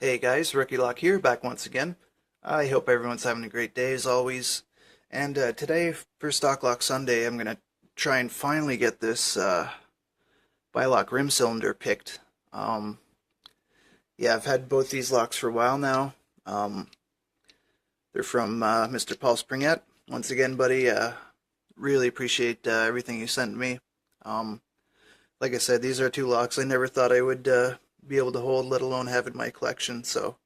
Hey guys, Rookie Lock here, back once again. I hope everyone's having a great day as always. And today, for Stock Lock Sunday, I'm going to try and finally get this Bilock rim cylinder picked. Um, yeah, I've had both these locks for a while now. Um, they're from Mr. Paul Springett. Once again, buddy, really appreciate everything you sent me. Um, like I said, these are two locks I never thought I would be able to hold, let alone have in my collection, so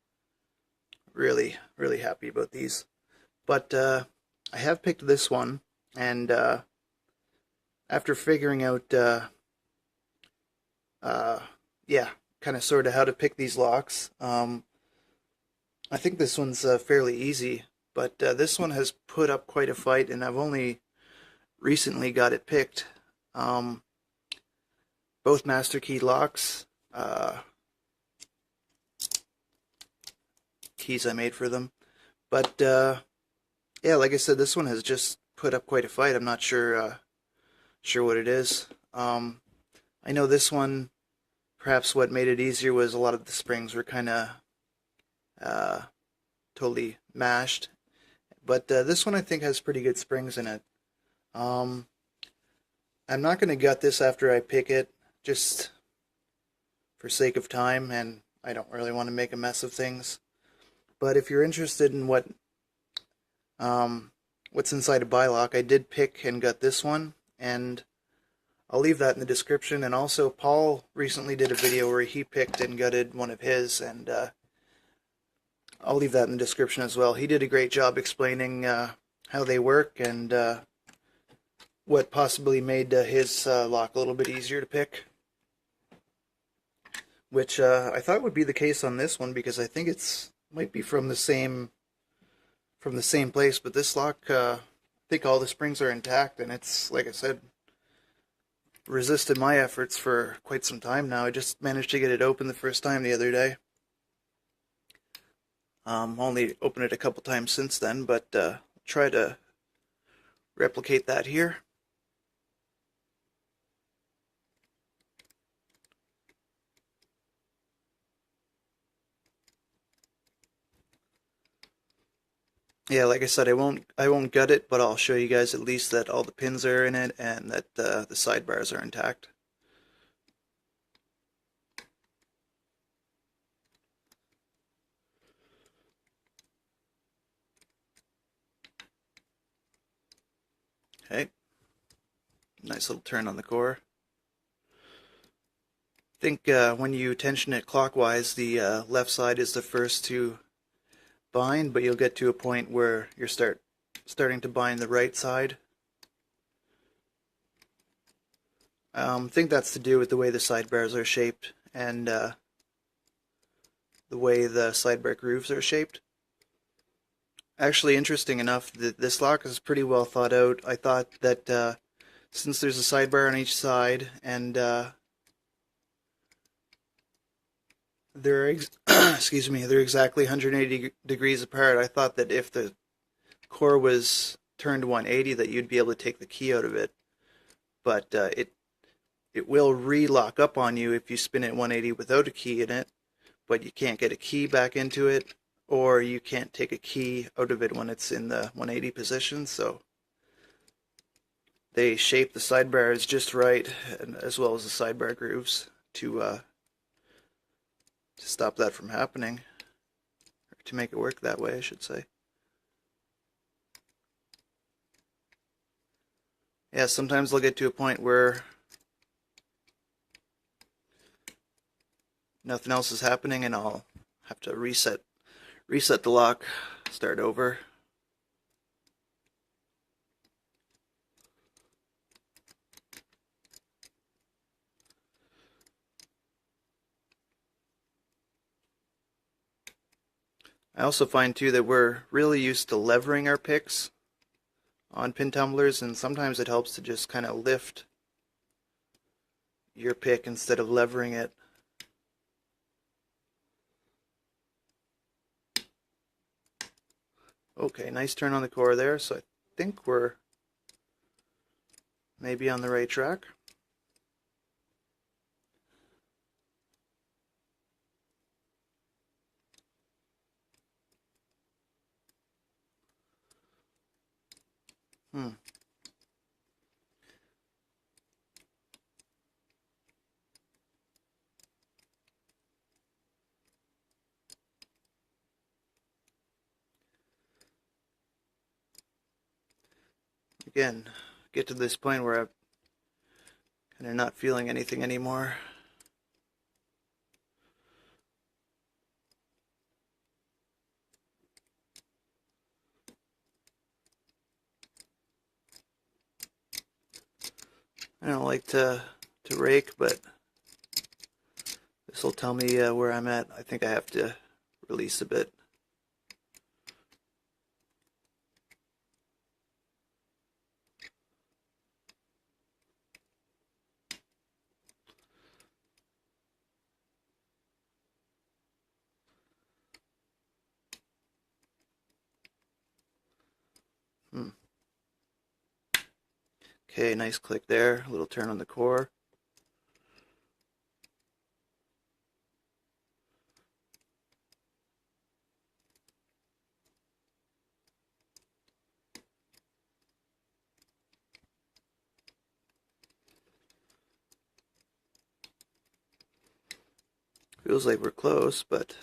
really, really happy about these. But I have picked this one, and after figuring out, uh, yeah, kind of sort of how to pick these locks, I think this one's fairly easy. But this one has put up quite a fight, and I've only recently got it picked. Um, both master key locks, keys I made for them. But yeah, like I said, this one has just put up quite a fight. I'm not sure what it is. I know this one, perhaps what made it easier was a lot of the springs were kind of uh, totally mashed. But this one I think has pretty good springs in it. Um, I'm not going to gut this after I pick it, just for sake of time, and I don't really want to make a mess of things. But if you're interested in um, what's inside a Bilock, I did pick and gut this one, and I'll leave that in the description. And also, Paul recently did a video where he picked and gutted one of his, and I'll leave that in the description as well. He did a great job explaining how they work and what possibly made his lock a little bit easier to pick, which I thought would be the case on this one because I think it's might be from the same place. But this lock, I think all the springs are intact, and it's like I said, resisted my efforts for quite some time now. I just managed to get it open the first time the other day. Only opened it a couple times since then, but try to replicate that here. Yeah, like I said, I won't gut it, but I'll show you guys at least that all the pins are in it and that the sidebars are intact. Okay, nice little turn on the core. I think when you tension it clockwise, the left side is the first to bind, but you'll get to a point where you're starting to bind the right side. I think that's to do with the way the sidebars are shaped and the way the sidebar grooves are shaped. Actually, interesting enough, this lock is pretty well thought out. I thought that since there's a sidebar on each side and they're excuse me, they're exactly 180 degrees apart, I thought that if the core was turned 180 that you'd be able to take the key out of it. But it will re-lock up on you if you spin it 180 without a key in it, but you can't get a key back into it, or you can't take a key out of it when it's in the 180 position. So they shape the sidebars just right, and as well as the sidebar grooves to stop that from happening, or to make it work that way, I should say. Yeah, sometimes they'll get to a point where nothing else is happening, and I'll have to reset the lock, start over. I also find too that we're really used to levering our picks on pin tumblers, and sometimes it helps to just kind of lift your pick instead of levering it. Okay, nice turn on the core there, so I think we're maybe on the right track. Hmm. Again, get to this point where I'm kind of not feeling anything anymore. I don't like to rake, but this will tell me where I'm at. I think I have to release a bit. Hmm. Okay, nice click there. A little turn on the core. Feels like we're close, but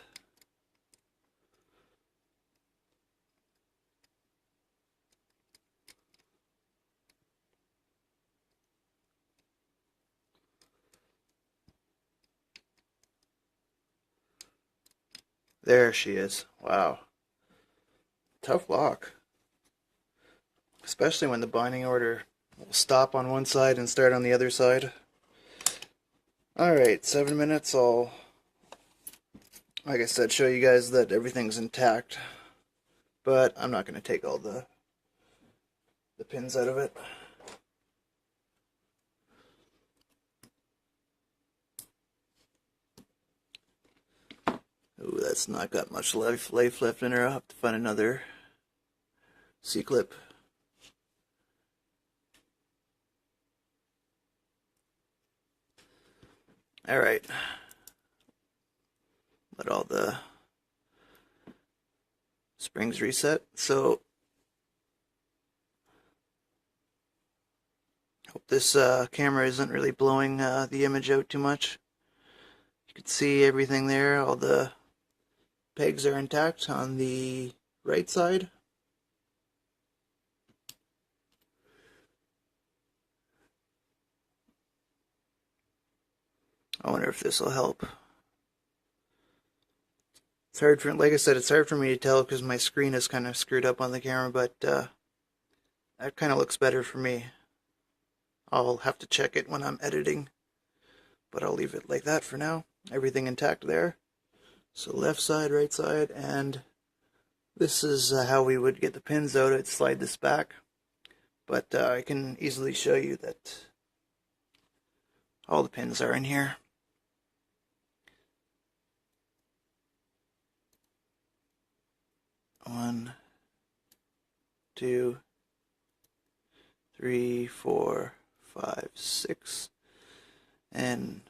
there she is. Wow. Tough lock. Especially when the binding order will stop on one side and start on the other side. Alright, 7 minutes. I'll, like I said, show you guys that everything's intact. But I'm not going to take all the pins out of it. Ooh, that's not got much life left in her. I'll have to find another C-clip. Alright. Let all the springs reset. So, hope this camera isn't really blowing the image out too much. You can see everything there. All the pegs are intact on the right side. I wonder if this will help. It's hard for, like I said, it's hard for me to tell because my screen is kind of screwed up on the camera, but that kind of looks better for me. I'll have to check it when I'm editing, but I'll leave it like that for now. Everything intact there. So left side, right side, and this is how we would get the pins out. I'd slide this back, but I can easily show you that all the pins are in here. One, two, three, four, five, six, and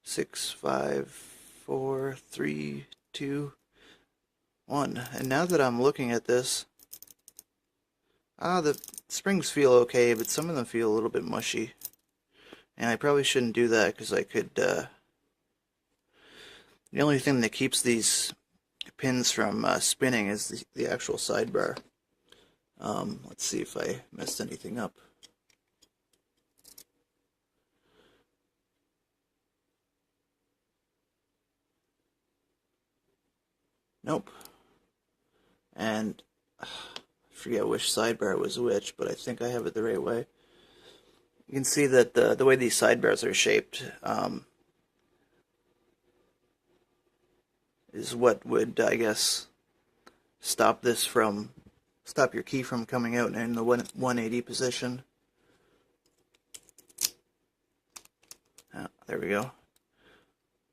6, 5, 4, 3, 2, 1. And now that I'm looking at this, the springs feel okay, but some of them feel a little bit mushy. And I probably shouldn't do that because I could, the only thing that keeps these pins from spinning is the actual sidebar. Let's see if I messed anything up. Nope. And I forget which sidebar was which, but I think I have it the right way. You can see that the way these sidebars are shaped is what would, I guess, stop your key from coming out in the 180 position. There we go.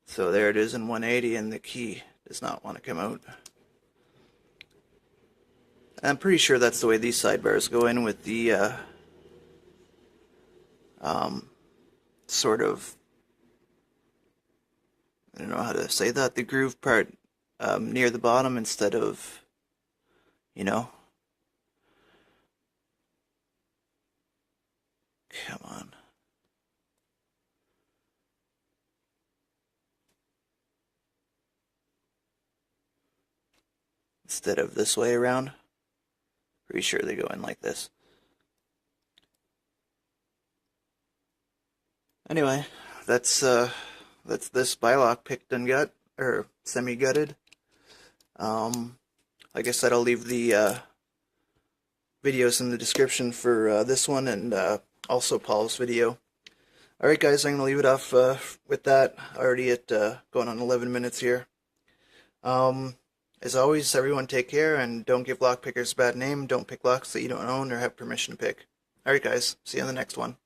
So there it is in 180, and the key does not want to come out. I'm pretty sure that's the way these sidebars go in with the sort of, I don't know how to say that, the groove part near the bottom instead of, you know. instead of this way around. Pretty sure they go in like this. Anyway, that's this Bilock picked and gut, or semi-gutted. Like I said, I'll leave the videos in the description for this one and also Paul's video. Alright guys, I'm going to leave it off with that. Already at going on 11 minutes here. As always, everyone take care and don't give lock pickers a bad name. Don't pick locks that you don't own or have permission to pick. Alright guys, see you on the next one.